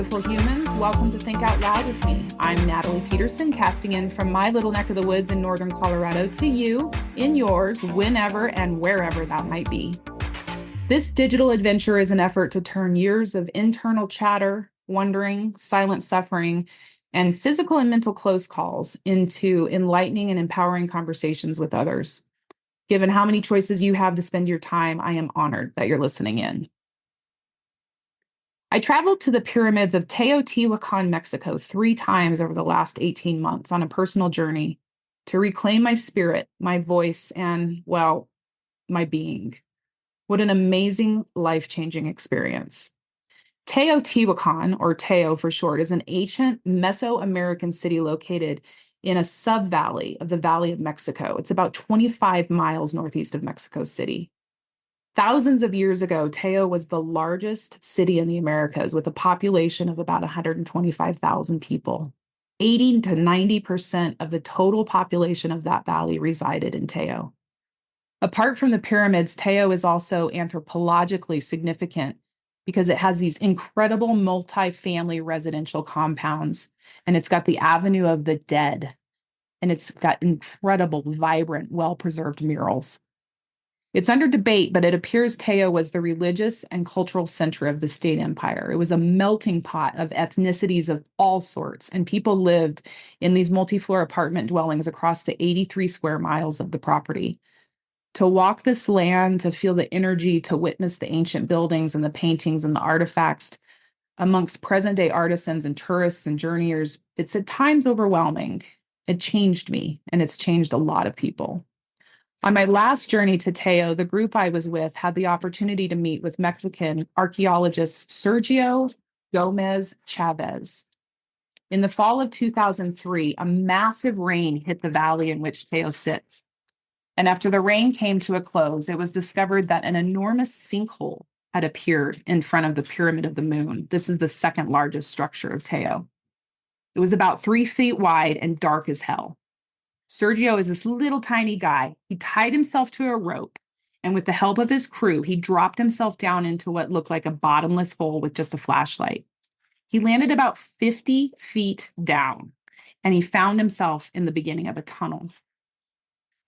beautiful humans. Welcome to Think Out Loud with me. I'm Natalie Peterson, casting in from my little neck of the woods in northern Colorado to you, in yours, whenever and wherever that might be. This digital adventure is an effort to turn years of internal chatter, wondering, silent suffering, and physical and mental close calls into enlightening and empowering conversations with others. Given how many choices you have to spend your time, I am honored that you're listening in. I traveled to the pyramids of Teotihuacan, Mexico 3 times over the last 18 months on a personal journey to reclaim my spirit, my voice, and, well, my being. What an amazing, life-changing experience. Teotihuacan, or Teo for short, is an ancient Mesoamerican city located in a sub-valley of the Valley of Mexico. It's about 25 miles northeast of Mexico City. Thousands of years ago, Teo was the largest city in the Americas with a population of about 125,000 people. 80 to 90% of the total population of that valley resided in Teo. Apart from the pyramids, Teo is also anthropologically significant because it has these incredible multi-family residential compounds, and it's got the Avenue of the Dead, and it's got incredible, vibrant, well-preserved murals. It's under debate, but it appears Teo was the religious and cultural center of the state empire. It was a melting pot of ethnicities of all sorts, and people lived in these multi-floor apartment dwellings across the 83 square miles of the property. To walk this land, to feel the energy, to witness the ancient buildings and the paintings and the artifacts amongst present-day artisans and tourists and journeyers, it's at times overwhelming. It changed me, and it's changed a lot of people. On my last journey to Teo, the group I was with had the opportunity to meet with Mexican archaeologist Sergio Gomez Chavez. In the fall of 2003, a massive rain hit the valley in which Teo sits. And after the rain came to a close, it was discovered that an enormous sinkhole had appeared in front of the Pyramid of the Moon. This is the second largest structure of Teo. It was about 3 feet wide and dark as hell. Sergio is this little tiny guy. He tied himself to a rope, and with the help of his crew, he dropped himself down into what looked like a bottomless hole with just a flashlight. He landed about 50 feet down, and he found himself in the beginning of a tunnel.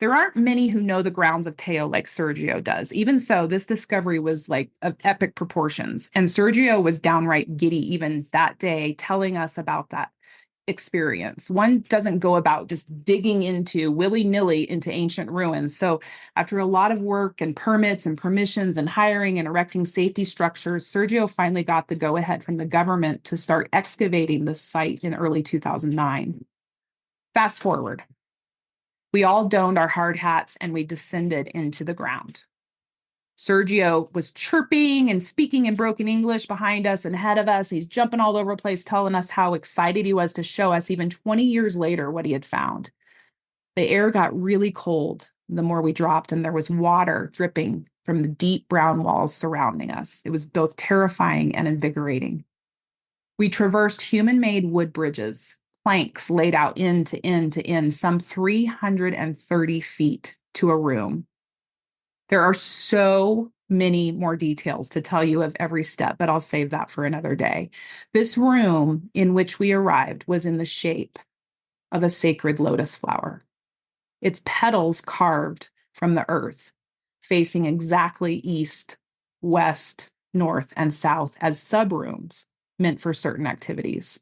There aren't many who know the grounds of Teo like Sergio does. Even so, this discovery was like of epic proportions, and Sergio was downright giddy even that day, telling us about that experience. One doesn't go about just digging into willy-nilly into ancient ruins. So after a lot of work and permits and permissions and hiring and erecting safety structures, Sergio finally got the go-ahead from the government to start excavating the site in early 2009. Fast forward. We all donned our hard hats and we descended into the ground. Sergio was chirping and speaking in broken English behind us and ahead of us. He's jumping all over the place, telling us how excited he was to show us, even 20 years later, what he had found. The air got really cold the more we dropped, and there was water dripping from the deep brown walls surrounding us. It was both terrifying and invigorating. We traversed human-made wood bridges, planks laid out end to end to end, some 330 feet to a room. There are so many more details to tell you of every step, but I'll save that for another day. This room in which we arrived was in the shape of a sacred lotus flower, its petals carved from the earth, facing exactly east, west, north, and south as subrooms meant for certain activities.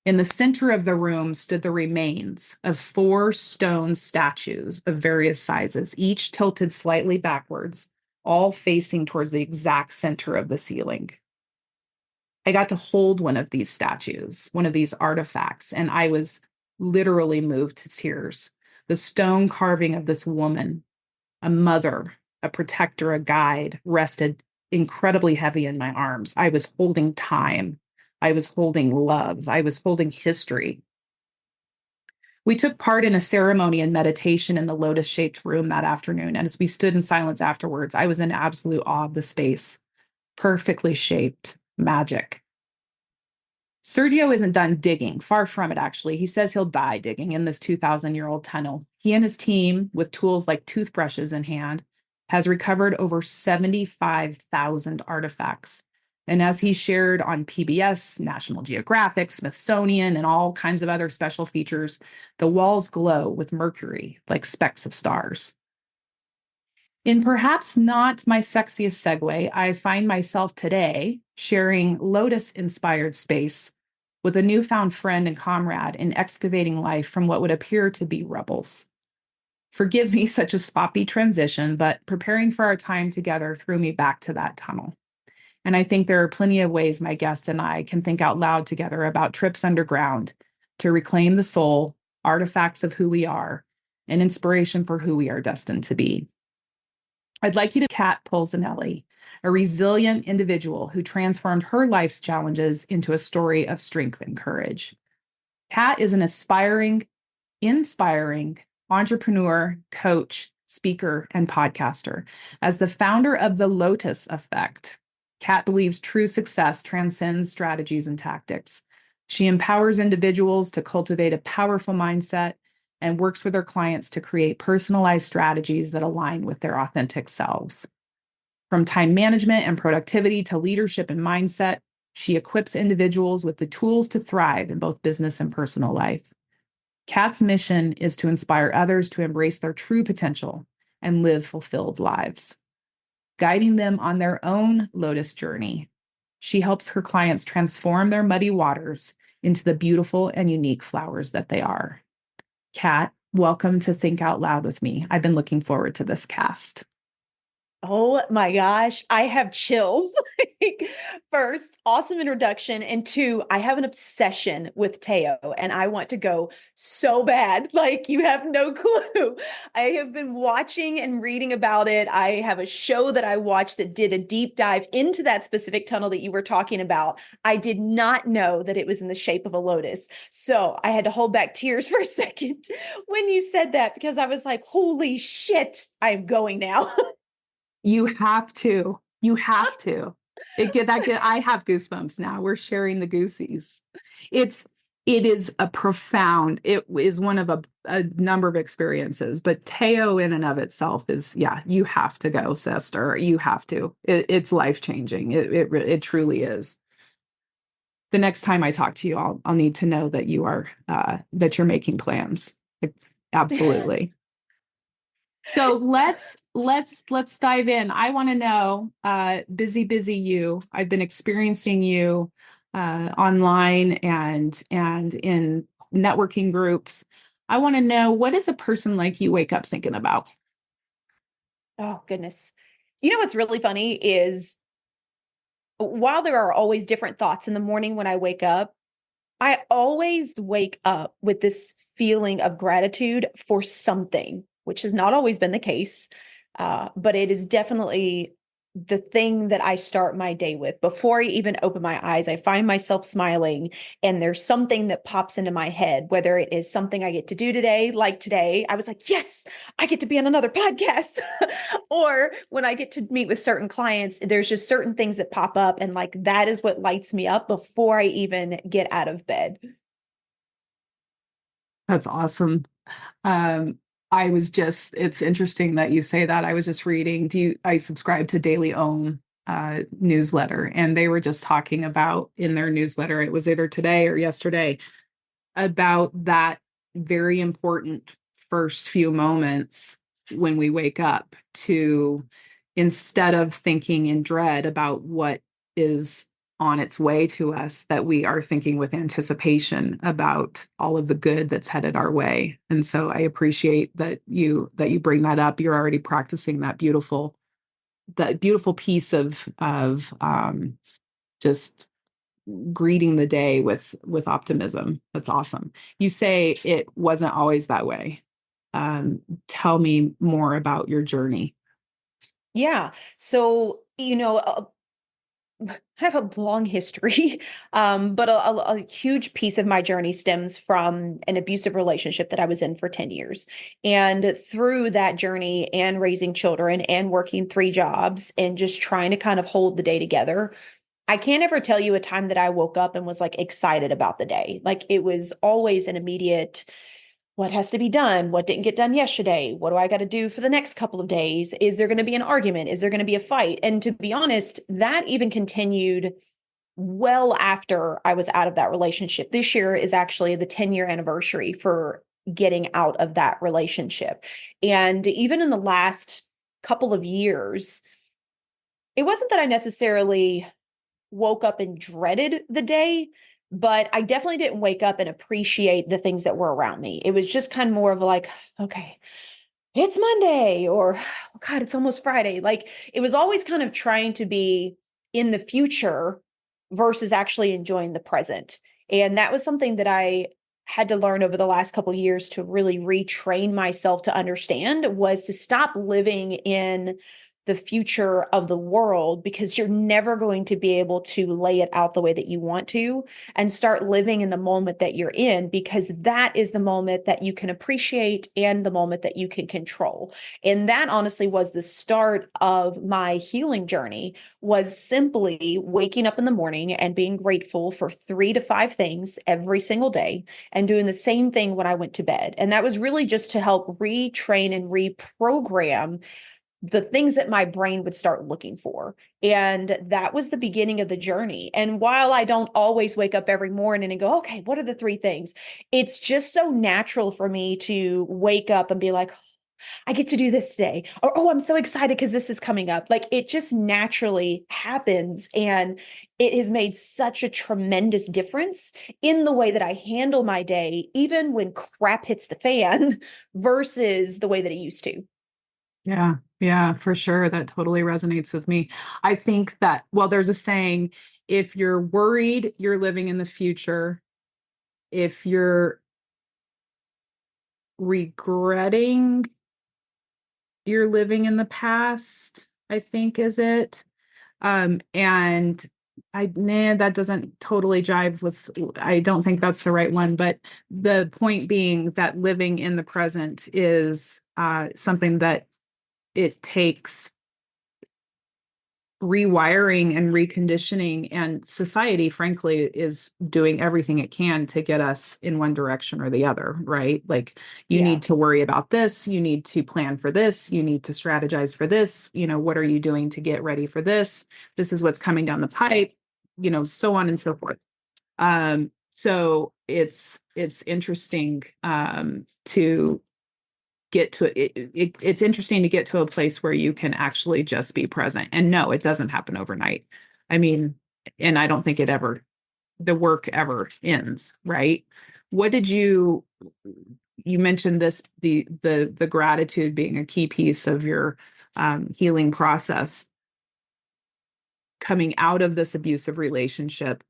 In the center of the room stood the remains of 4 stone statues of various sizes, each tilted slightly backwards, all facing towards the exact center of the ceiling. I got to hold one of these statues, one of these artifacts, and I was literally moved to tears. The stone carving of this woman, a mother, a protector, a guide, rested incredibly heavy in my arms. I was holding time. I was holding love. I was holding history. We took part in a ceremony and meditation in the lotus-shaped room that afternoon, and as we stood in silence afterwards, I was in absolute awe of the space. Perfectly shaped magic. Sergio isn't done digging, far from it, actually. He says he'll die digging in this 2,000-year-old tunnel. He and his team, with tools like toothbrushes in hand, has recovered over 75,000 artifacts. And as he shared on PBS, National Geographic, Smithsonian, and all kinds of other special features, the walls glow with mercury like specks of stars. In perhaps not my sexiest segue, I find myself today sharing Lotus-inspired space with a newfound friend and comrade in excavating life from what would appear to be rubbles. Forgive me such a sloppy transition, but preparing for our time together threw me back to that tunnel. And I think there are plenty of ways my guest and I can think out loud together about trips underground to reclaim the soul, artifacts of who we are, and inspiration for who we are destined to be. I'd like you to Kat Polsinelli, a resilient individual who transformed her life's challenges into a story of strength and courage. Kat is an inspiring entrepreneur, coach, speaker, and podcaster. As the founder of the Lotus Effect, Kat believes true success transcends strategies and tactics. She empowers individuals to cultivate a powerful mindset and works with her clients to create personalized strategies that align with their authentic selves. From time management and productivity to leadership and mindset, she equips individuals with the tools to thrive in both business and personal life. Kat's mission is to inspire others to embrace their true potential and live fulfilled lives. Guiding them on their own Lotus journey, she helps her clients transform their muddy waters into the beautiful and unique flowers that they are. Kat, welcome to Think Out Loud with me. I've been looking forward to this cast. Oh my gosh, I have chills. First, awesome introduction. And two, I have an obsession with Teo and I want to go so bad. Like, you have no clue. I have been watching and reading about it. I have a show that I watched that did a deep dive into that specific tunnel that you were talking about. I did not know that it was in the shape of a lotus. So I had to hold back tears for a second when you said that because I was like, holy shit, I'm going now. You have to. You have to. I have goosebumps now. We're sharing the goosies. It is a profound, it is one of a number of experiences, but Teo in and of itself is, yeah, you have to go, sister. You have to. It's life-changing. It truly is. The next time I talk to you, I'll need to know that that you're making plans. Absolutely. So let's dive in. I want to know, busy you. I've been experiencing you online and in networking groups. I want to know, what does a person like you wake up thinking about? Oh, goodness. You know what's really funny is while there are always different thoughts in the morning when I wake up, I always wake up with this feeling of gratitude for something, which has not always been the case. But it is definitely the thing that I start my day with. Before I even open my eyes, I find myself smiling, and there's something that pops into my head, whether it is something I get to do today, like today, I was like, yes, I get to be on another podcast. Or when I get to meet with certain clients, there's just certain things that pop up, and like that is what lights me up before I even get out of bed. That's awesome. Um, it's interesting that you say that. I was just reading, I subscribe to Daily Ohm newsletter, and they were just talking about in their newsletter, it was either today or yesterday, about that very important first few moments when we wake up, to, instead of thinking in dread about what is on its way to us, that we are thinking with anticipation about all of the good that's headed our way. And so I appreciate that you bring that up. You're already practicing that beautiful piece of just greeting the day with optimism. That's awesome. You say it wasn't always that way. Tell me more about your journey. Yeah. So, I have a long history, but a huge piece of my journey stems from an abusive relationship that I was in for 10 years. And through that journey and raising children and working three jobs and just trying to kind of hold the day together, I can't ever tell you a time that I woke up and was like excited about the day. Like, it was always an immediate, what has to be done? What didn't get done yesterday? What do I got to do for the next couple of days? Is there going to be an argument? Is there going to be a fight? And to be honest, that even continued well after I was out of that relationship. This year is actually the 10-year anniversary for getting out of that relationship. And even in the last couple of years, it wasn't that I necessarily woke up and dreaded the day, but I definitely didn't wake up and appreciate the things that were around me. It was just kind of more of like, okay, it's Monday, or oh God, it's almost Friday. Like it was always kind of trying to be in the future versus actually enjoying the present. And that was something that I had to learn over the last couple of years to really retrain myself to understand, was to stop living in the future of the world, because you're never going to be able to lay it out the way that you want to, and start living in the moment that you're in, because that is the moment that you can appreciate and the moment that you can control. And that honestly was the start of my healing journey, was simply waking up in the morning and being grateful for 3 to 5 things every single day, and doing the same thing when I went to bed. And that was really just to help retrain and reprogram the things that my brain would start looking for. And that was the beginning of the journey. And while I don't always wake up every morning and go, okay, what are the 3 things? It's just so natural for me to wake up and be like, I get to do this today. Or, oh, I'm so excited because this is coming up. Like it just naturally happens. And it has made such a tremendous difference in the way that I handle my day, even when crap hits the fan, versus the way that it used to. Yeah, yeah, for sure. That totally resonates with me. I think that, well, there's a saying, if you're worried, you're living in the future. If you're regretting, you're living in the past, I think is it. And that doesn't totally jive with, I don't think that's the right one, but the point being that living in the present is something that it takes rewiring and reconditioning, and society frankly is doing everything it can to get us in one direction or the other, right? Like you Yeah. need to worry about this, you need to plan for this, you need to strategize for this, what are you doing to get ready for this, this is what's coming down the pipe, so on and so forth. So it's interesting to get to it's interesting to get to a place where you can actually just be present. And no, it doesn't happen overnight. I mean, and I don't think the work ever ends, right? What did you mentioned this, the gratitude being a key piece of your healing process coming out of this abusive relationship.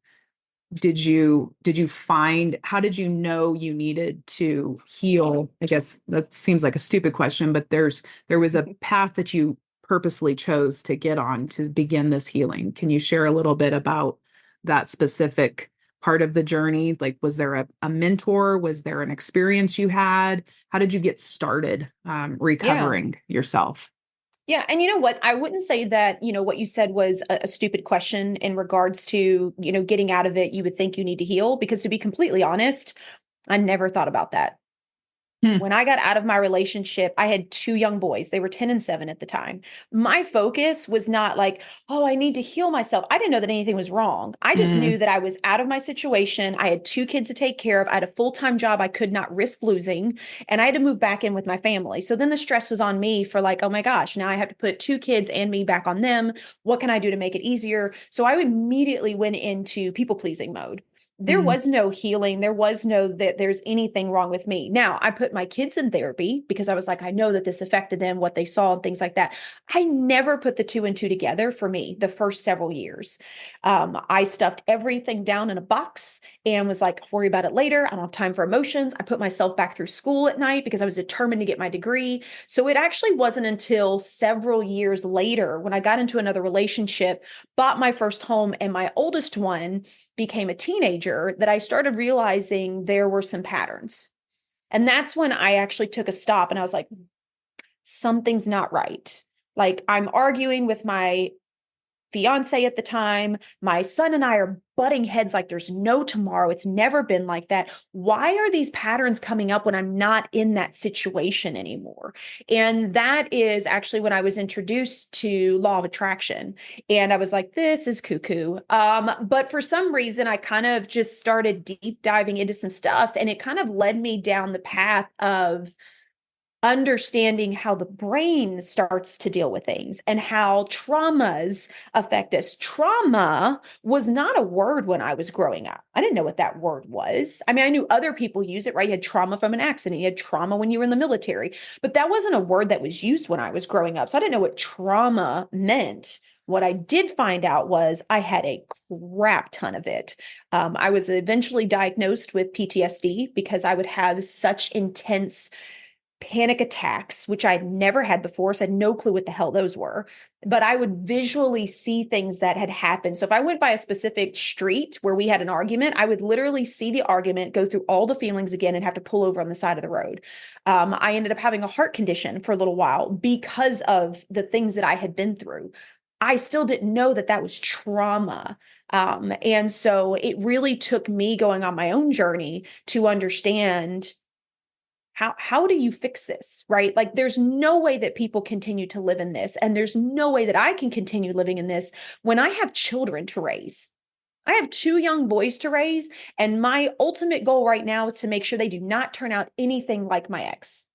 Did you find, how did you know you needed to heal? I guess that seems like a stupid question, but there was a path that you purposely chose to get on to begin this healing. Can you share a little bit about that specific part of the journey? Like, was there a mentor? Was there an experience you had? How did you get started Yeah. recovering yourself? Yeah. And you know what? I wouldn't say that, what you said was a stupid question in regards to, getting out of it. You would think you need to heal, because to be completely honest, I never thought about that. Hmm. When I got out of my relationship, I had 2 young boys. They were 10 and 7 at the time. My focus was not like, oh, I need to heal myself. I didn't know that anything was wrong. I just Mm, knew that I was out of my situation. I had 2 kids to take care of. I had a full-time job I could not risk losing, and I had to move back in with my family. So then the stress was on me for like, oh my gosh, now I have to put 2 kids and me back on them. What can I do to make it easier? So I immediately went into people pleasing mode. There mm, was no healing. There was no that there's anything wrong with me. Now, I put my kids in therapy because I was like, I know that this affected them, what they saw, and things like that. I never put the 2 and 2 together for me the first several years. I stuffed everything down in a box and was like, worry about it later. I don't have time for emotions. I put myself back through school at night because I was determined to get my degree. So it actually wasn't until several years later, when I got into another relationship, bought my first home, and my oldest one became a teenager, that I started realizing there were some patterns. And that's when I actually took a stop and I was like, something's not right. Like I'm arguing with my fiance at the time. My son and I are butting heads like there's no tomorrow. It's never been like that. Why are these patterns coming up when I'm not in that situation anymore? And that is actually when I was introduced to law of attraction. And I was like, this is cuckoo. But for some reason, I kind of just started deep diving into some stuff, and it kind of led me down the path of understanding how the brain starts to deal with things and how traumas affect us. Trauma was not a word when I was growing up. I didn't know what that word was. I mean, I knew other people use it, right? You had trauma from an accident, you had trauma when you were in the military, but that wasn't a word that was used when I was growing up. So I didn't know what trauma meant. What I did find out was I had a crap ton of it. I was eventually diagnosed with PTSD because I would have such intense panic attacks, which I'd never had before. So I had no clue what the hell those were. But I would visually see things that had happened. So if I went by a specific street where we had an argument, I would literally see the argument, go through all the feelings again, and have to pull over on the side of the road. I ended up having a heart condition for a little while because of the things that I had been through. I still didn't know that that was trauma. And so it really took me going on my own journey to understand how do you fix this, right? Like there's no way that people continue to live in this, and there's no way that I can continue living in this when I have children to raise. I have two young boys to raise, and my ultimate goal right now is to make sure they do not turn out anything like my ex.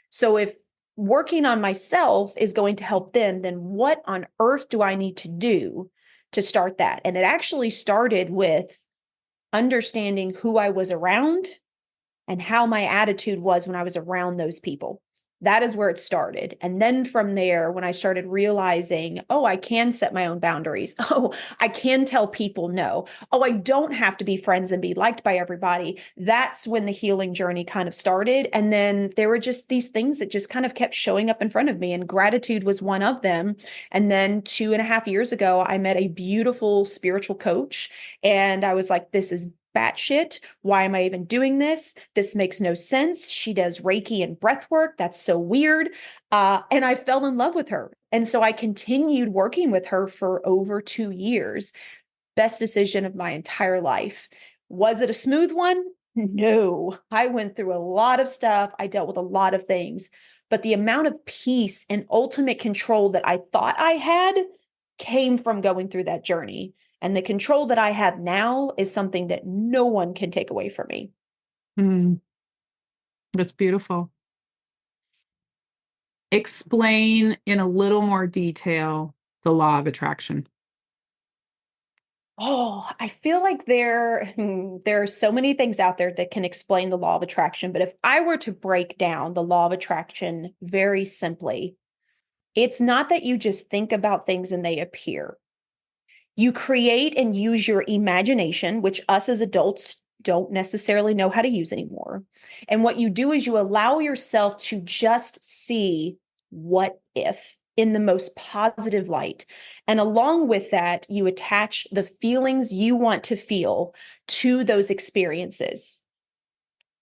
So if working on myself is going to help them, then what on earth do I need to do to start that? And it actually started with understanding who I was around and how my attitude was when I was around those people. That is where it started. And then from there, when I started realizing, oh, I can set my own boundaries. Oh, I can tell people no. Oh, I don't have to be friends and be liked by everybody. That's when the healing journey kind of started. And then there were just these things that just kind of kept showing up in front of me, and gratitude was one of them. And then 2.5 years ago, I met a beautiful spiritual coach, and I was like, this is batshit. Why am I even doing this? This makes no sense. She does Reiki and breath work. That's so weird. And I fell in love with her. And so I continued working with her for over 2 years. Best decision of my entire life. Was it a smooth one? No. I went through a lot of stuff. I dealt with a lot of things. But the amount of peace and ultimate control that I thought I had came from going through that journey. And the control that I have now is something that no one can take away from me. Mm, that's beautiful. Explain in a little more detail the law of attraction. Oh, I feel like there are so many things out there that can explain the law of attraction. But if I were to break down the law of attraction very simply, it's not that you just think about things and they appear. You create and use your imagination, which us as adults don't necessarily know how to use anymore. And what you do is you allow yourself to just see what if in the most positive light. And along with that, you attach the feelings you want to feel to those experiences.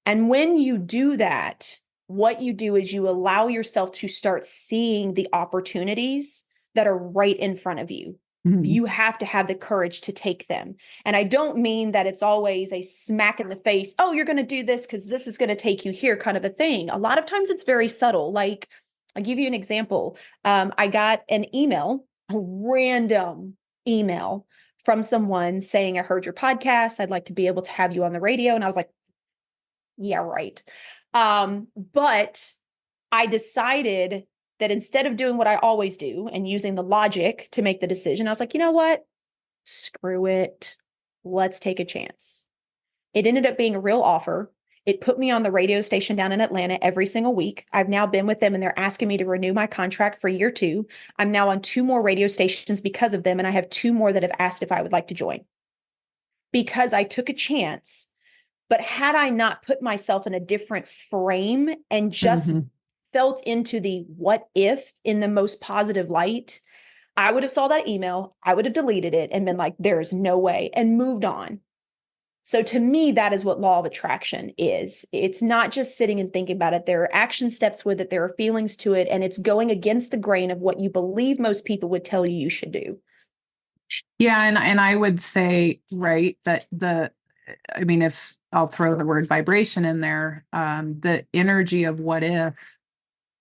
And when you do that, what you do is you allow yourself to start seeing the opportunities that are right in front of you. You have to have the courage to take them. And I don't mean that it's always a smack in the face. Oh, you're going to do this because this is going to take you here kind of a thing. A lot of times it's very subtle. Like I'll give you an example. I got an email, a random email from someone saying, I heard your podcast. I'd like to be able to have you on the radio. And I was like, yeah, right. But I decided that instead of doing what I always do and using the logic to make the decision, I was like, you know what? Screw it. Let's take a chance. It ended up being a real offer. It put me on the radio station down in Atlanta every single week. I've now been with them and they're asking me to renew my contract for year 2. I'm now on 2 more radio stations because of them. And I have 2 more that have asked if I would like to join because I took a chance. But had I not put myself in a different frame and just felt into the what if in the most positive light, I would have saw that email, I would have deleted it and been like, there's no way, and moved on. So to me, that is what law of attraction is. It's not just sitting and thinking about it. There are action steps with it. There are feelings to it. And it's going against the grain of what you believe most people would tell you you should do. Yeah, and I would say, right, that I mean, if I'll throw the word vibration in there, the energy of what if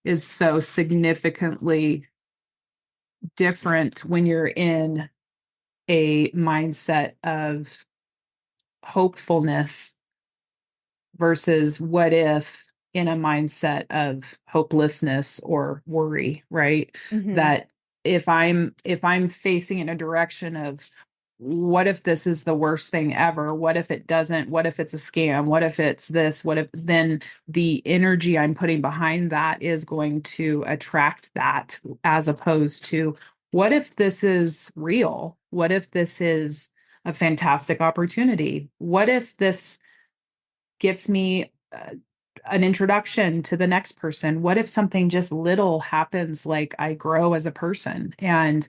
is so significantly different when you're in a mindset of hopefulness versus what if in a mindset of hopelessness or worry, right? Hmm. That if I'm facing in a direction of what if this is the worst thing ever? What if it doesn't? What if it's a scam? What if it's this? What if then the energy I'm putting behind that is going to attract that as opposed to what if this is real? What if this is a fantastic opportunity? What if this gets me an introduction to the next person? What if something just little happens, like I grow as a person? And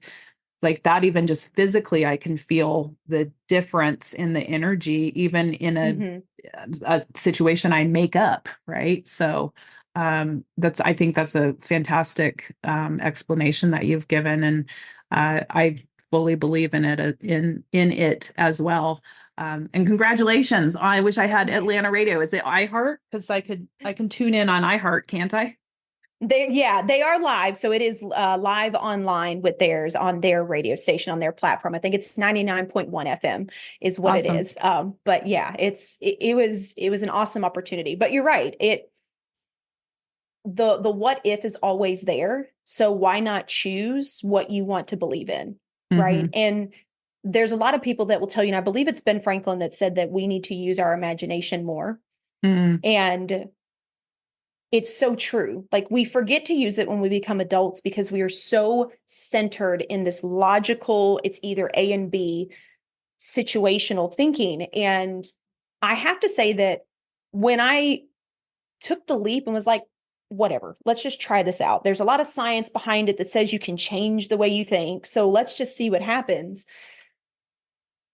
like that, even just physically, I can feel the difference in the energy, even in Hmm. a situation I make up, right? So I think that's a fantastic explanation that you've given. And I fully believe in it in it as well. And congratulations. I wish I had Atlanta radio. Is it iHeart? Because I can tune in on iHeart, can't I? They are live. So it is live online with theirs on their radio station, on their platform. I think it's 99.1 FM is what it Awesome. is. But yeah, it was an awesome opportunity. But you're right. The what if is always there. So why not choose what you want to believe in? Right. Hmm. And there's a lot of people that will tell you, and I believe it's Ben Franklin that said that we need to use our imagination more. Mm, And it's so true. Like we forget to use it when we become adults because we are so centered in this logical, it's either A and B situational thinking. And I have to say that when I took the leap and was like, whatever, let's just try this out. There's a lot of science behind it that says you can change the way you think. So let's just see what happens.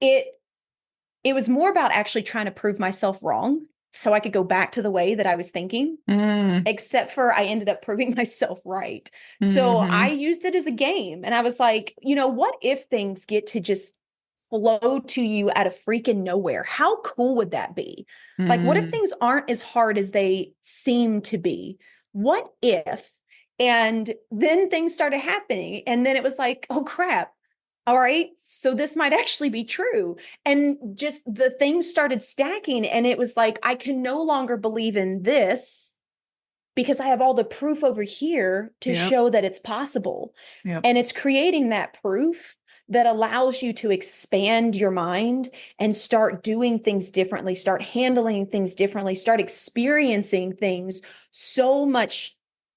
It it was more about actually trying to prove myself wrong so I could go back to the way that I was thinking, mm, except for I ended up proving myself right. So I hmm. used it as a game and I was like, what if things get to just flow to you out of freaking nowhere? How cool would that be? Like, what if Mm, things aren't as hard as they seem to be? What if? And then things started happening. And then it was like, oh crap. All right. So this might actually be true. And just the things started stacking. And it was like, I can no longer believe in this because I have all the proof over here to yep, show that it's possible. yep. And it's creating that proof that allows you to expand your mind and start doing things differently, start handling things differently, start experiencing things so much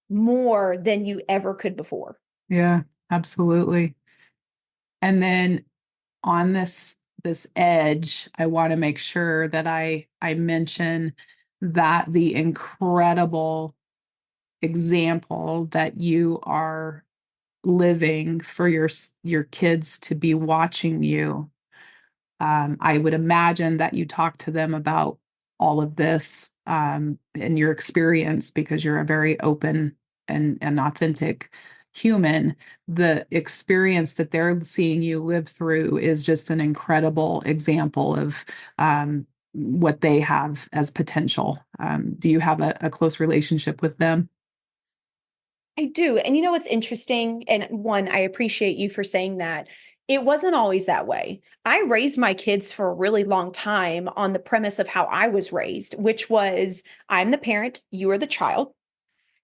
more than you ever could before. Yeah, absolutely. And then on this edge, I want to make sure that I mention that the incredible example that you are living for your kids to be watching you. I would imagine that you talk to them about all of this in your experience because you're a very open and authentic human. The experience that they're seeing you live through is just an incredible example of what they have as potential. Do you have a close relationship with them? I do. And you know what's interesting? And one, I appreciate you for saying that. It wasn't always that way. I raised my kids for a really long time on the premise of how I was raised, which was I'm the parent, you are the child.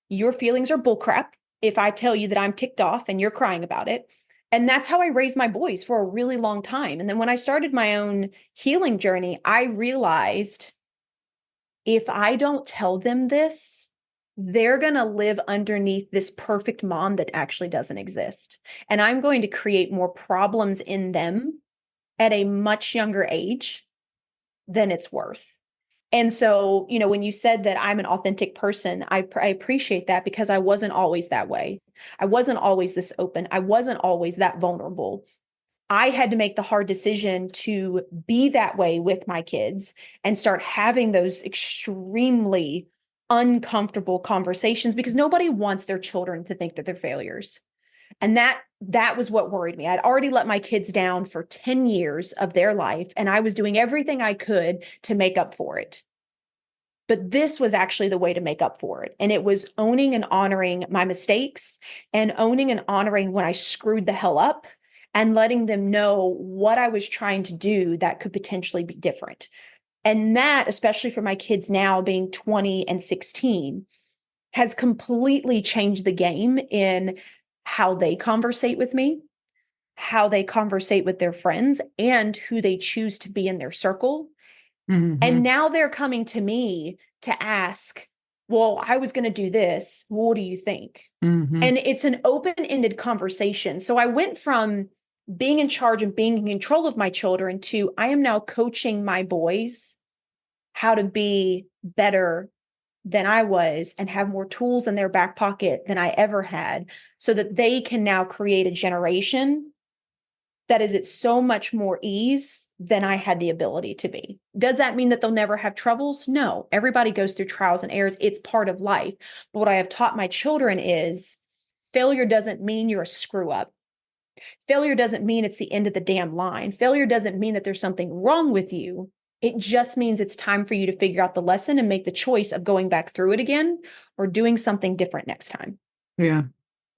Your feelings are bullcrap if I tell you that I'm ticked off and you're crying about it. And that's how I raised my boys for a really long time. And then when I started my own healing journey, I realized if I don't tell them this, they're going to live underneath this perfect mom that actually doesn't exist. And I'm going to create more problems in them at a much younger age than it's worth. And so, when you said that I'm an authentic person, I appreciate that because I wasn't always that way. I wasn't always this open. I wasn't always that vulnerable. I had to make the hard decision to be that way with my kids and start having those extremely uncomfortable conversations because nobody wants their children to think that they're failures. And that was what worried me. I'd already let my kids down for 10 years of their life, and I was doing everything I could to make up for it. But this was actually the way to make up for it. And it was owning and honoring my mistakes, and owning and honoring when I screwed the hell up, and letting them know what I was trying to do that could potentially be different. And that, especially for my kids now being 20 and 16, has completely changed the game in how they conversate with me, how they conversate with their friends, and who they choose to be in their circle. And Mm-hmm. now they're coming to me to ask, well, I was going to do this. What do you think? Mm-hmm. And it's an open-ended conversation. So I went from being in charge and being in control of my children to I am now coaching my boys how to be better than I was and have more tools in their back pocket than I ever had, so that they can now create a generation that is at so much more ease than I had the ability to be. Does that mean that they'll never have troubles? No. Everybody goes through trials and errors. It's part of life. But what I have taught my children is failure doesn't mean you're a screw up. Failure doesn't mean it's the end of the damn line. Failure doesn't mean that there's something wrong with you. It just means it's time for you to figure out the lesson and make the choice of going back through it again or doing something different next time. Yeah.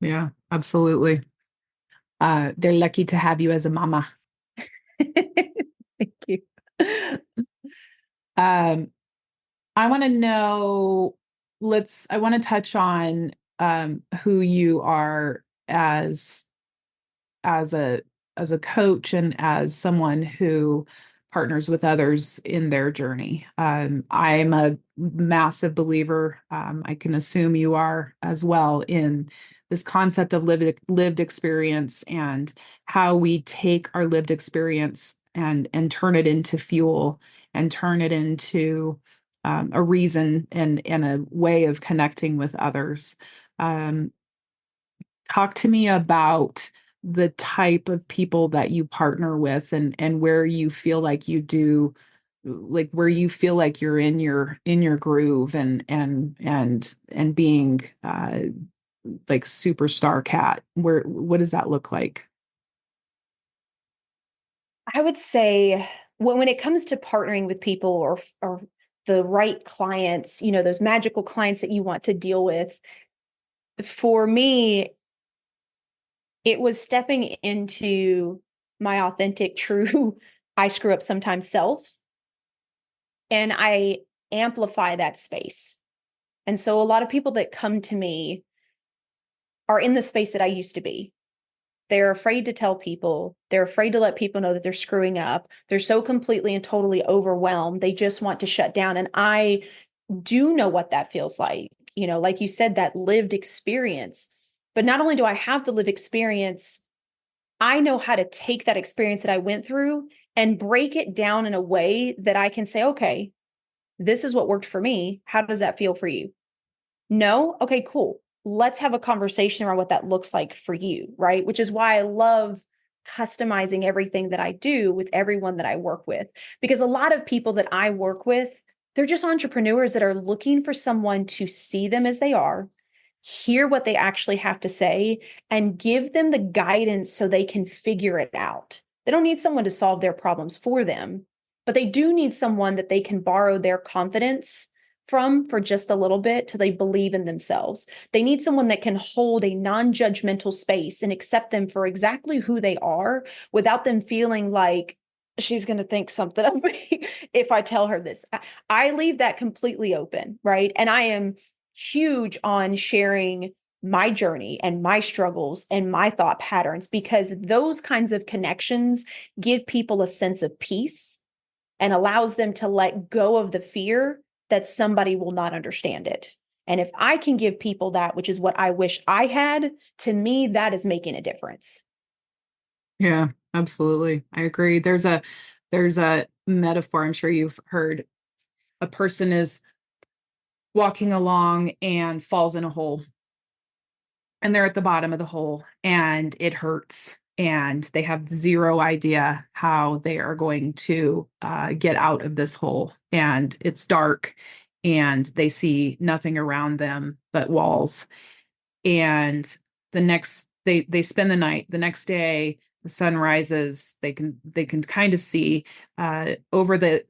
Yeah, absolutely. They're lucky to have you as a mama. Thank you. Um, I want to know, I want to touch on who you are as a as a coach and as someone who partners with others in their journey. I'm a massive believer, I can assume you are as well, in this concept of lived experience, and how we take our lived experience and turn it into fuel, and turn it into a reason and a way of connecting with others. Um, Talk to me about the type of people that you partner with, and where you feel like you do, like where you feel like you're in your groove, and being like superstar cat. Where What does that look like? I would say when it comes to partnering with people, or the right clients, those magical clients that you want to deal with, for me, it was stepping into my authentic, true, I screw up sometimes self, and I amplify that space. And so a lot of people that come to me are in the space that I used to be. They're afraid to tell people. They're afraid to let people know that they're screwing up. They're so completely and totally overwhelmed. They just want to shut down. And I do know what that feels like. Like you said, that lived experience. But not only do I have the lived experience, I know how to take that experience that I went through and break it down in a way that I can say, okay, this is what worked for me. How does that feel for you? No? Okay, cool. Let's have a conversation around what that looks like for you, right? Which is why I love customizing everything that I do with everyone that I work with. Because a lot of people that I work with, they're just entrepreneurs that are looking for someone to see them as they are, hear what they actually have to say, and give them the guidance so they can figure it out. They don't need someone to solve their problems for them, but they do need someone that they can borrow their confidence from for just a little bit till they believe in themselves. They need someone that can hold a non-judgmental space and accept them for exactly who they are, without them feeling like she's going to think something of me if I tell her this. I leave that completely open, right? And I am huge on sharing my journey and my struggles and my thought patterns, because those kinds of connections give people a sense of peace and allows them to let go of the fear that somebody will not understand it. And if I can give people that, which is what I wish I had, to me, that is making a difference. Yeah, absolutely. I agree. There's a metaphor I'm sure you've heard. A person is walking along and falls in a hole, and they're at the bottom of the hole, and it hurts, and they have zero idea how they are going to get out of this hole, and it's dark, and they see nothing around them but walls. And the next they spend the night. The next day, the sun rises. They can kind of see over the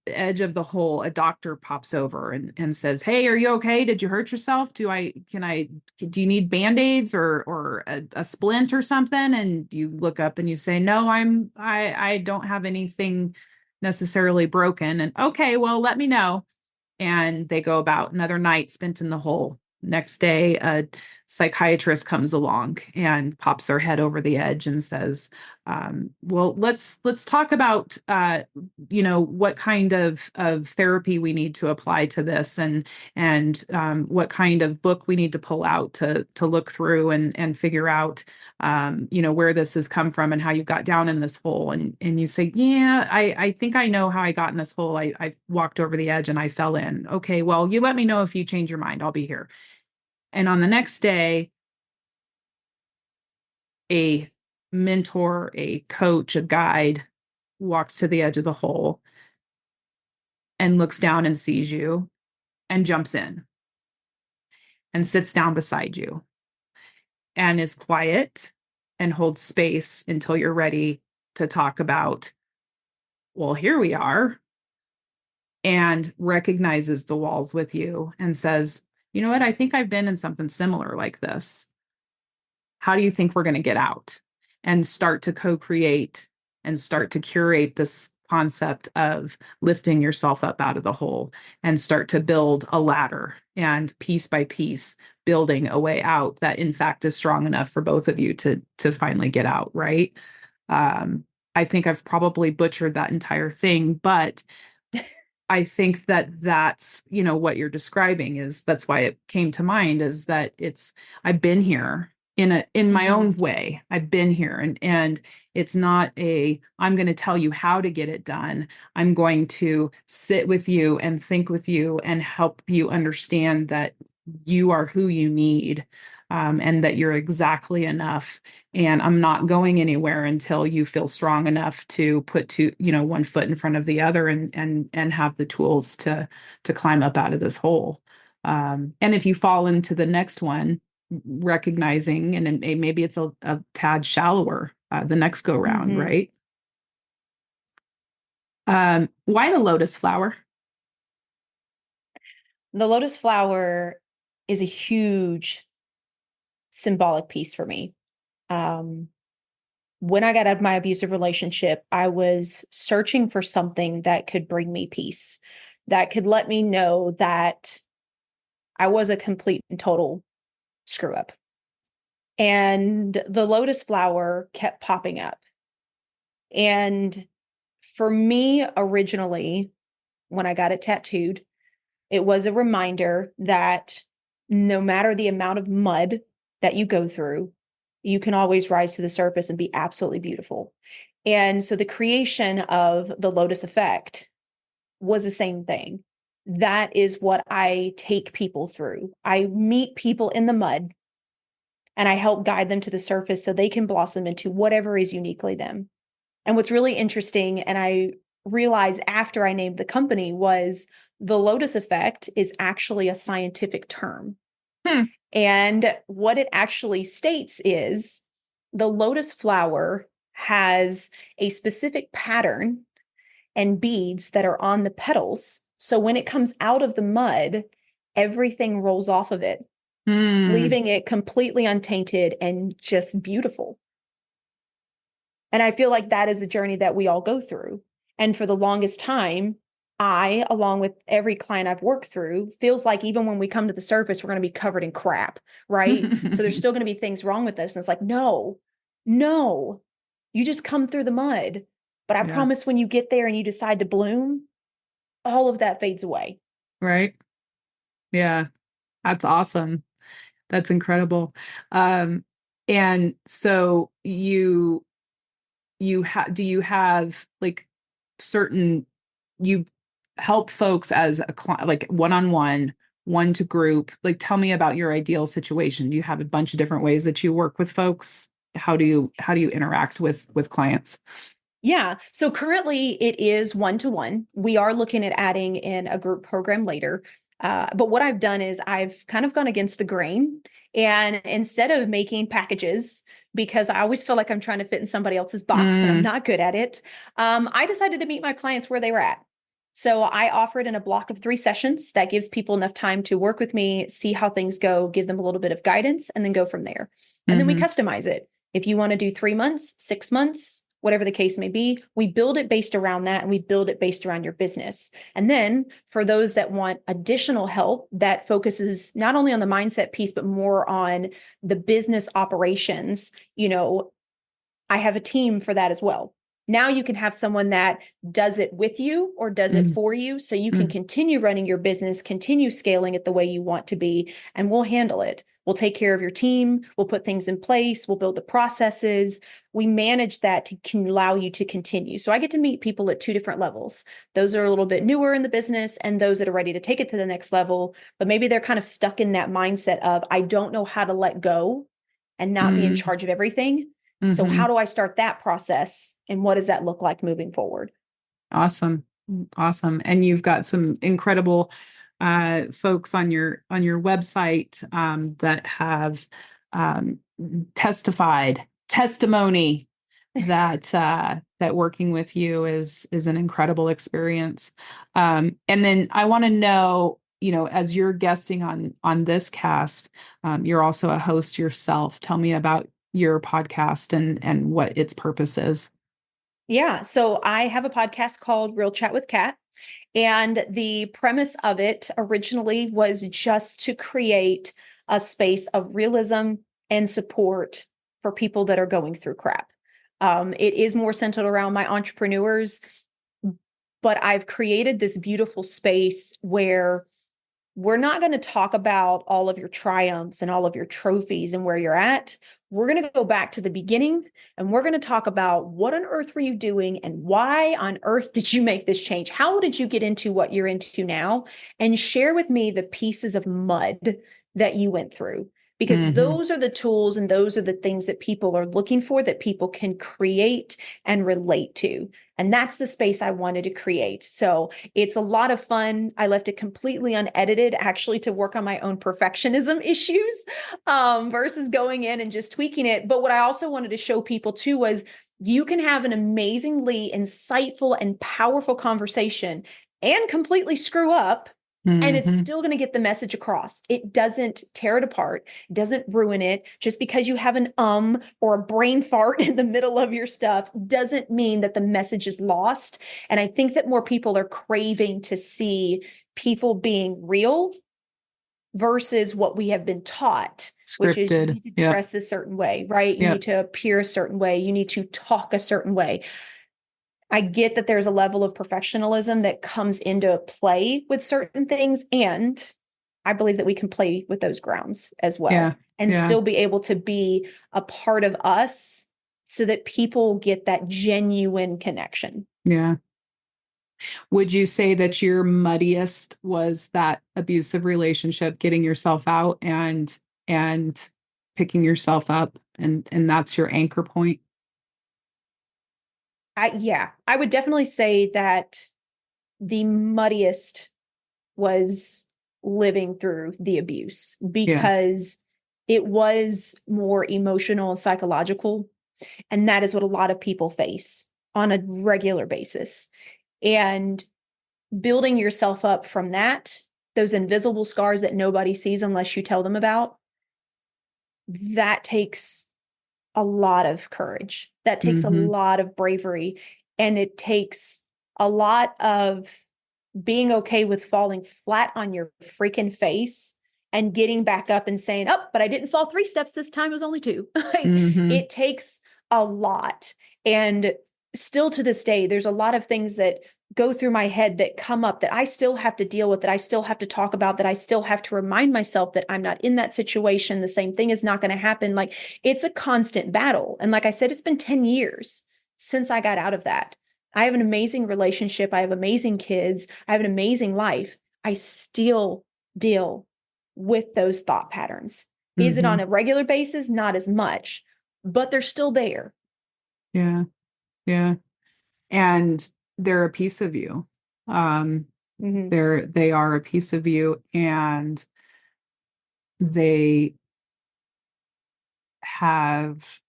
edge of the hole. A doctor pops over and says, "Hey, are you okay? Did you hurt yourself? Do you need band-aids or a splint or something?" And you look up and you say, "No, I don't have anything necessarily broken." And, "Okay, well, let me know." And they go about. Another night spent in the hole. Next day, a psychiatrist comes along and pops their head over the edge and says, "Well, let's talk about what kind of therapy we need to apply to this, and what kind of book we need to pull out to look through and figure out where this has come from and how you got down in this hole." And you say, "Yeah, I think I know how I got in this hole. I walked over the edge and I fell in." "Okay, well, you let me know if you change your mind. I'll be here." And on the next day, a mentor, a coach, a guide walks to the edge of the hole and looks down and sees you and jumps in and sits down beside you and is quiet and holds space until you're ready to talk about, "Well, here we are," and recognizes the walls with you and says, "You know what? I think I've been in something similar like this. How do you think we're going to get out?" And start to co-create and start to curate this concept of lifting yourself up out of the hole and start to build a ladder, and piece by piece building a way out that in fact is strong enough for both of you to finally get out, right? I think I've probably butchered that entire thing, but I think that that's, what you're describing is, that's why it came to mind, is that I've been here in my own way. I've been here, and it's not I'm going to tell you how to get it done. I'm going to sit with you and think with you and help you understand that you are who you need, and that you're exactly enough. And I'm not going anywhere until you feel strong enough to put one foot in front of the other and have the tools to climb up out of this hole. And if you fall into the next one, recognizing, and maybe it's a tad shallower the next go round, right? Why the lotus flower? The lotus flower is a huge symbolic piece for me. When I got out of my abusive relationship, I was searching for something that could bring me peace, that could let me know that I was a complete and total screw up. And the lotus flower kept popping up. And for me, originally, when I got it tattooed, it was a reminder that no matter the amount of mud that you go through, you can always rise to the surface and be absolutely beautiful. And so the creation of the lotus effect was the same thing. That is what I take people through. I meet people in the mud and I help guide them to the surface so they can blossom into whatever is uniquely them. And what's really interesting, and I realized after I named the company, was the lotus effect is actually a scientific term. And what it actually states is the lotus flower has a specific pattern and beads that are on the petals. So when it comes out of the mud, everything rolls off of it, leaving it completely untainted and just beautiful. And I feel like that is a journey that we all go through. And for the longest time, I, along with every client I've worked through, feels like even when we come to the surface, we're going to be covered in crap, right? So there's still going to be things wrong with us. And it's like, no, you just come through the mud. But I promise when you get there and you decide to bloom, all of that fades away. Right. Yeah. That's awesome. That's incredible. And so do you have like certain, you help folks as a client, like one-on-one, one to group? Like, tell me about your ideal situation. Do you have a bunch of different ways that you work with folks? How do you interact with clients? Yeah. So currently it is one-to-one. We are looking at adding in a group program later. But what I've done is I've kind of gone against the grain And instead of making packages, because I always feel like I'm trying to fit in somebody else's box and I'm Mm, not good at it, I decided to meet my clients where they were at. So I offered in a block of 3 sessions that gives people enough time to work with me, see how things go, give them a little bit of guidance, and then go from there. And then we mm-hmm, customize it. If you want to do 3 months, 6 months, whatever the case may be, we build it based around that and we build it based around your business. And then for those that want additional help that focuses not only on the mindset piece, but more on the business operations, I have a team for that as well. Now you can have someone that does it with you or does it mm, for you so you can mm. continue running your business, continue scaling it the way you want to be, and we'll handle it. We'll take care of your team. We'll put things in place. We'll build the processes. We manage that to can allow you to continue. So I get to meet people at 2 different levels. Those are a little bit newer in the business and those that are ready to take it to the next level, but maybe they're kind of stuck in that mindset of, I don't know how to let go and not be in Mm, charge of everything. So how mm-hmm. do I start that process and what does that look like moving forward? Awesome. Awesome. And you've got some incredible folks on your website that have um, testified testimony that that working with you is an incredible experience. And then I want to know, as you're guesting on this cast, you're also a host yourself. Tell me about your podcast and what its purpose is. Yeah. So I have a podcast called Real Chat with Kat. And the premise of it originally was just to create a space of realism and support for people that are going through crap. It is more centered around my entrepreneurs, but I've created this beautiful space where we're not going to talk about all of your triumphs and all of your trophies and where you're at. We're going to go back to the beginning and we're going to talk about what on earth were you doing and why on earth did you make this change? How did you get into what you're into now? And share with me the pieces of mud that you went through. Because Mm-hmm. those are the tools and those are the things that people are looking for, that people can create and relate to. And that's the space I wanted to create. So it's a lot of fun. I left it completely unedited, actually, to work on my own perfectionism issues versus going in and just tweaking it. But what I also wanted to show people too was you can have an amazingly insightful and powerful conversation and completely screw up. And it's Mm-hmm. still going to get the message across. It doesn't tear it apart, doesn't ruin it. Just because you have an or a brain fart in the middle of your stuff doesn't mean that the message is lost. And I think that more people are craving to see people being real versus what we have been taught, which is you Scripted. need to Yep. dress a certain way, right? You need Yep. to appear a certain way. You need to talk a certain way. I get that there's a level of professionalism that comes into play with certain things. And I believe that we can play with those grounds as well Yeah. and Yeah. still be able to be a part of us so that people get that genuine connection. Yeah. Would you say that your muddiest was that abusive relationship, getting yourself out and picking yourself up, and that's your anchor point? I would definitely say that the muddiest was living through the abuse Yeah. because it was more emotional and psychological. And that is what a lot of people face on a regular basis. And building yourself up from that, those invisible scars that nobody sees unless you tell them about, that takes a lot of courage. That takes a Mm-hmm. lot of bravery. And it takes a lot of being okay with falling flat on your freaking face and getting back up and saying, oh, but I didn't fall 3 steps this time. It was only two. Like, Mm-hmm. it takes a lot. And still to this day, there's a lot of things that go through my head that come up that I still have to deal with, that I still have to talk about, that I still have to remind myself that I'm not in that situation. The same thing is not going to happen. Like, it's a constant battle. And like I said, it's been 10 years since I got out of that. I have an amazing relationship. I have amazing kids. I have an amazing life. I still deal with those thought patterns. Is it Mm-hmm. on a regular basis? Not as much, but they're still there. Yeah. Yeah. And they're a piece of you. Um, Mm-hmm. they are a piece of you, and they have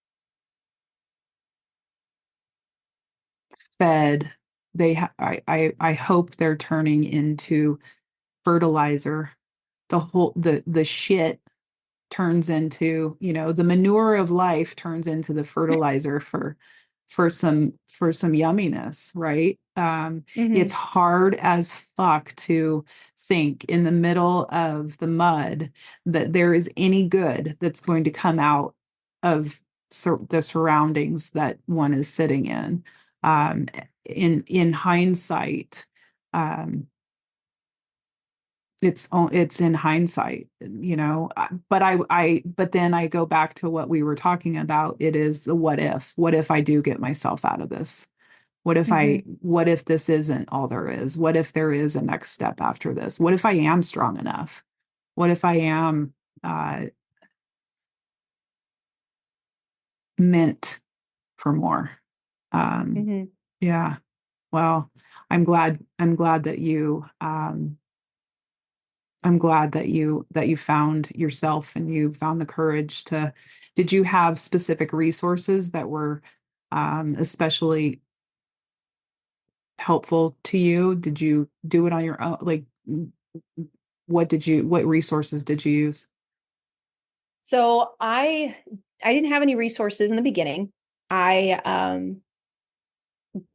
fed, I hope they're turning into fertilizer. The shit turns into, the manure of life turns into the fertilizer for some yumminess, right? It's Hmm. hard as fuck to think in the middle of the mud that there is any good that's going to come out of the surroundings that one is sitting in. Um, in hindsight, um, it's in hindsight, but then I go back to what we were talking about. It is the what if I do get myself out of this? Hmm. What if this isn't all there is? What if there is a next step after this? What if I am strong enough? What if I am uh meant for more? um Hmm. yeah, well, I'm glad that you I'm glad that you found yourself and you found the courage to. Did you have specific resources that were especially helpful to you? Did you do it on your own? Like, what resources did you use? So I didn't have any resources in the beginning. I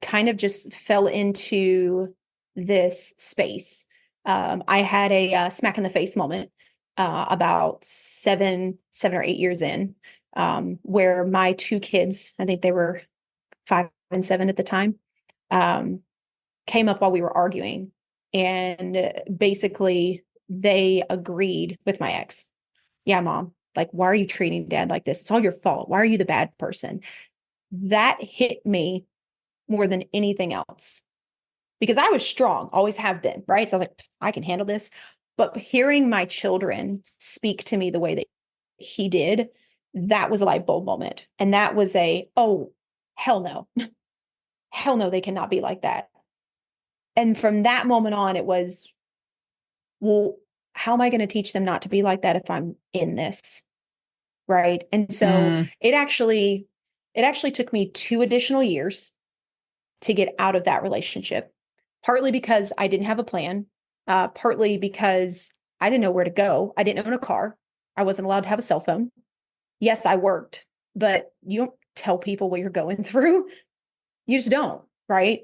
kind of just fell into this space. I had a smack in the face moment about 7 or 8 years in, where my two kids, I think they were 5 and 7 at the time, um, came up while we were arguing, and basically they agreed with my ex. Yeah, mom, like, why are you treating dad like this? It's all your fault. Why are you the bad person? That hit me more than anything else because I was strong, always have been, right? So I was like, I can handle this. But hearing my children speak to me the way that he did, that was a light bulb moment. And that was oh, hell no. Hell no, they cannot be like that. And from that moment on, it was, well, how am I going to teach them not to be like that if I'm in this? Right. And so Mm, it actually took me 2 additional years to get out of that relationship, partly because I didn't have a plan, partly because I didn't know where to go. I didn't own a car. I wasn't allowed to have a cell phone. Yes, I worked, but you don't tell people what you're going through. You just don't, right?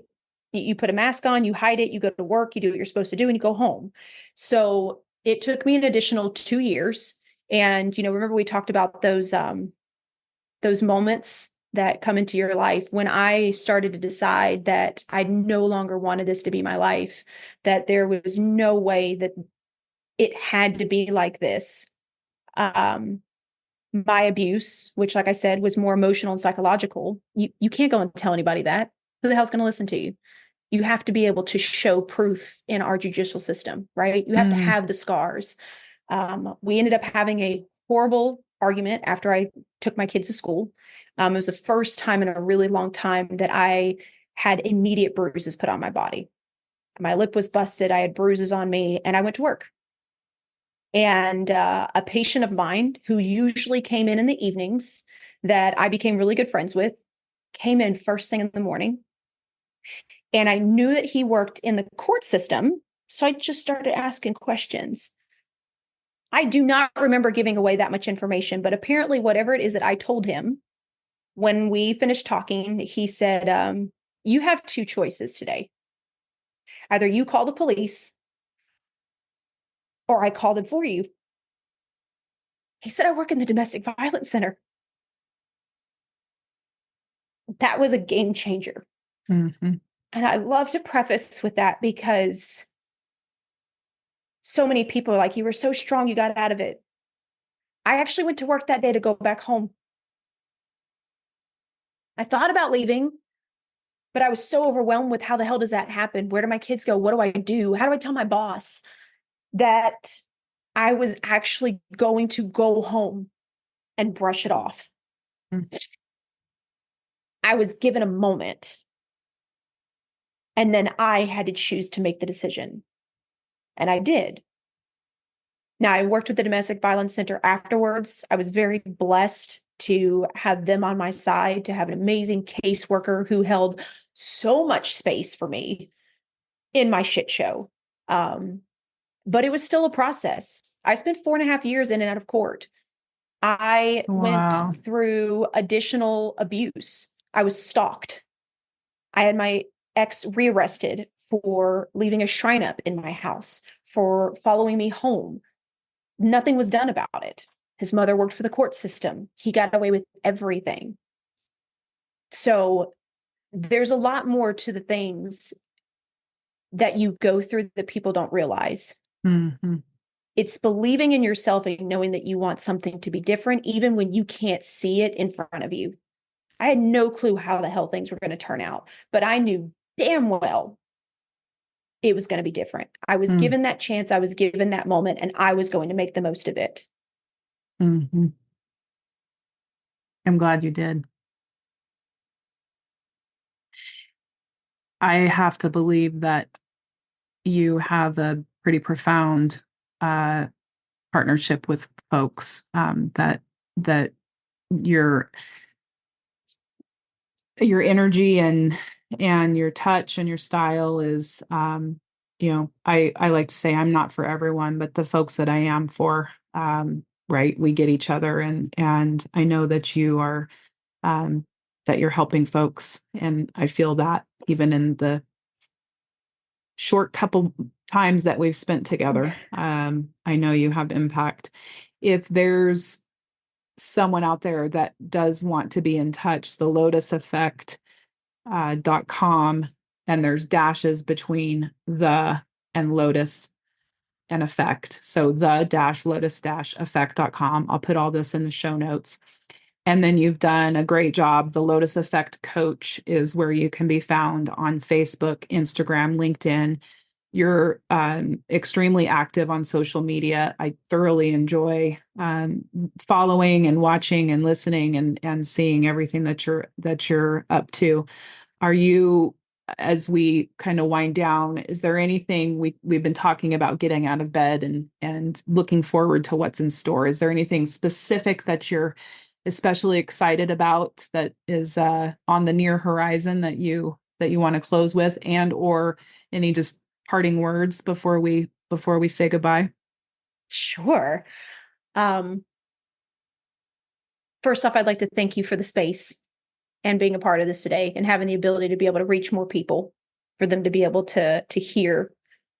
You put a mask on, you hide it, you go to work, you do what you're supposed to do, and you go home. So it took me an additional 2 years. And, remember we talked about those moments that come into your life. When I started to decide that I no longer wanted this to be my life, that there was no way that it had to be like this. Um, my abuse, which, like I said, was more emotional and psychological, you can't go and tell anybody that. Who the hell's going to listen to you? You have to be able to show proof in our judicial system, right? You have to mm, have the scars. We ended up having a horrible argument after I took my kids to school. It was the first time in a really long time that I had immediate bruises put on my body. My lip was busted. I had bruises on me, and I went to work. And a patient of mine who usually came in the evenings that I became really good friends with came in first thing in the morning. And I knew that he worked in the court system. So I just started asking questions. I do not remember giving away that much information, but apparently, whatever it is that I told him, when we finished talking, he said, you have two choices today. Either you call the police or I call them for you. He said, I work in the domestic violence center. That was a game changer. mhm. And I love to preface with that because so many people are like, you were so strong, you got out of it. I actually went to work that day to go back home. I thought about leaving, but I was so overwhelmed with how the hell does that happen? Where do my kids go? What do I do? How do I tell my boss that I was actually going to go home and brush it off? Mm. I was given a moment, and then I had to choose to make the decision. And I did. Now, I worked with the domestic violence center afterwards. I was very blessed to have them on my side, to have an amazing caseworker who held so much space for me in my shit show. But it was still a process. I spent 4.5 years in and out of court. I went Wow. through additional abuse. I was stalked. I had my ex rearrested for leaving a shrine up in my house, for following me home. Nothing was done about it. His mother worked for the court system. He got away with everything. So there's a lot more to the things that you go through that people don't realize. Mm-hmm. It's believing in yourself and knowing that you want something to be different, even when you can't see it in front of you. I had no clue how the hell things were going to turn out, but I knew damn well it was going to be different. I was given that chance. I was given that moment, and I was going to make the most of it. Mm-hmm. I'm glad you did. I have to believe that you have a pretty profound partnership with folks, that your energy and your touch and your style is, I like to say I'm not for everyone, but the folks that I am for, right, we get each other, and I know that you are, that you're helping folks, and I feel that even in the short couple times that we've spent together. I know you have impact. If there's someone out there that does want to be in touch, the Lotus Effect .com, and there's dashes between the and Lotus and effect. So the dash Lotus dash effect.com. I'll put all this in the show notes. And then you've done a great job. The Lotus Effect Coach is where you can be found on Facebook, Instagram, LinkedIn. You're extremely active on social media. I thoroughly enjoy following and watching and listening and seeing everything that you're up to. Are you, as we kind of wind down, is there anything we've been talking about getting out of bed and looking forward to what's in store? Is there anything specific that you're especially excited about that is on the near horizon that you want to close with, and or any just parting words before we say goodbye? Sure. First off, I'd like to thank you for the space and being a part of this today and having the ability to be able to reach more people, for them to be able to hear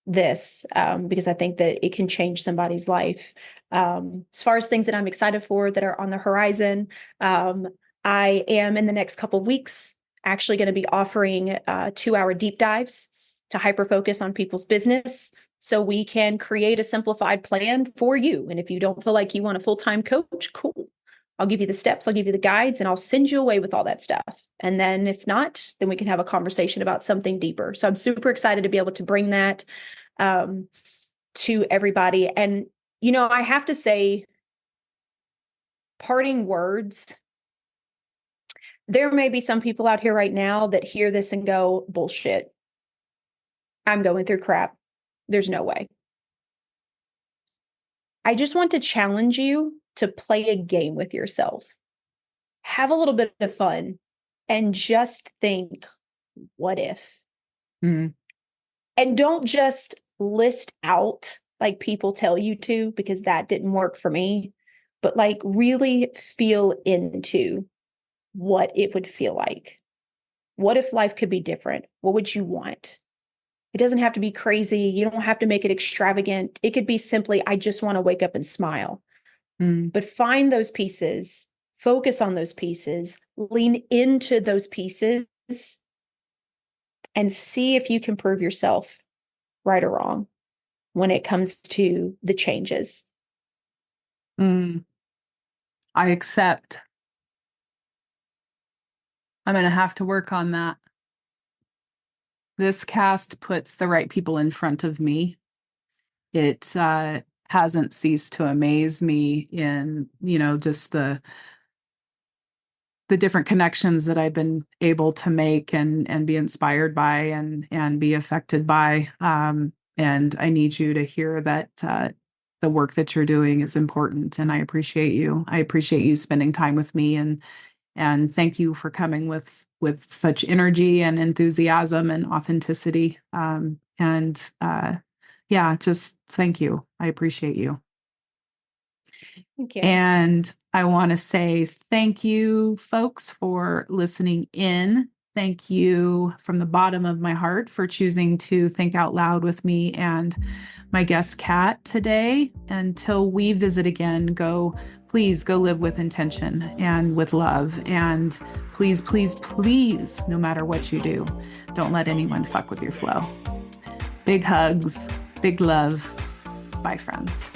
this, because I think that it can change somebody's life. As far as things that I'm excited for that are on the horizon, I am in the next couple of weeks actually going to be offering 2-hour deep dives to hyper focus on people's business, so we can create a simplified plan for you. And if you don't feel like you want a full-time coach, cool. I'll give you the steps, I'll give you the guides, and I'll send you away with all that stuff. And then if not, then we can have a conversation about something deeper. So I'm super excited to be able to bring that to everybody. And, I have to say, parting words, there may be some people out here right now that hear this and go, bullshit. I'm going through crap. There's no way. I just want to challenge you to play a game with yourself. Have a little bit of fun and just think, what if? Mm. And don't just list out like people tell you to, because that didn't work for me, but like really feel into what it would feel like. What if life could be different? What would you want? It doesn't have to be crazy. You don't have to make it extravagant. It could be simply, I just want to wake up and smile. But find those pieces, focus on those pieces, lean into those pieces, and see if you can prove yourself right or wrong when it comes to the changes. I accept. I'm going to have to work on that. This cast puts the right people in front of me. It hasn't ceased to amaze me in, just the different connections that I've been able to make and be inspired by and be affected by. And I need you to hear that the work that you're doing is important, and I appreciate you. I appreciate you spending time with me, and thank you for coming with such energy and enthusiasm and authenticity. Yeah, just thank you. I appreciate you. Thank you. And I want to say thank you, folks, for listening in. Thank you from the bottom of my heart for choosing to think out loud with me and my guest, Kat, today. Until we visit again, please go live with intention and with love. And please, please, please, no matter what you do, don't let anyone fuck with your flow. Big hugs, big love. Bye, friends.